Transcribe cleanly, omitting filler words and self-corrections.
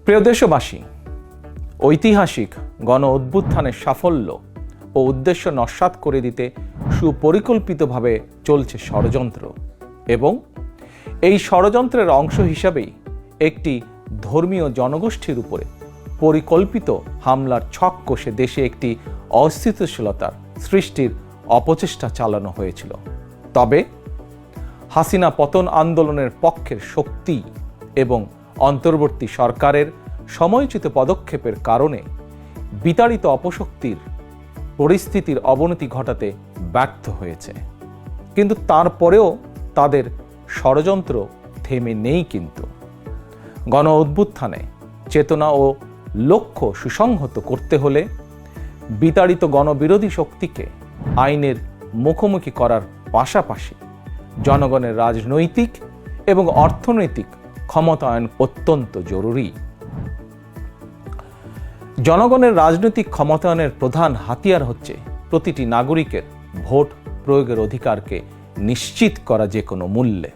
প্রিয় দেশবাসী, ঐতিহাসিক গণ অভ্যুত্থানের সাফল্য ও উদ্দেশ্য নস্যাৎ করে দিতে সুপরিকল্পিতভাবে চলছে ষড়যন্ত্র এবং এই ষড়যন্ত্রের অংশ হিসাবেই একটি ধর্মীয় জনগোষ্ঠীর উপরে পরিকল্পিত হামলার ছক কষে দেশে একটি অস্থিতিশীলতার সৃষ্টির অপচেষ্টা চালানো হয়েছিল। তবে হাসিনা পতন আন্দোলনের পক্ষের শক্তি এবং অন্তর্বর্তী সরকারের সময়োচিত পদক্ষেপের কারণে বিতাড়িত অপশক্তির পরিস্থিতির অবনতি ঘটাতে ব্যর্থ হয়েছে। কিন্তু তারপরেও তাদের ষড়যন্ত্র থেমে নেই। কিন্তু গণ অভ্যুত্থানে চেতনা ও লক্ষ্য সুসংহত করতে হলে বিতাড়িত গণবিরোধী শক্তিকে আইনের মুখোমুখি করার পাশাপাশি জনগণের রাজনৈতিক এবং অর্থনৈতিক ক্ষমতায়ন অত্যন্ত জরুরি। জনগণের রাজনৈতিক ক্ষমতায়নের প্রধান হাতিয়ার হচ্ছে প্রতিটি নাগরিকের ভোট প্রয়োগের অধিকারকে নিশ্চিত করা যে কোনো মূল্যে।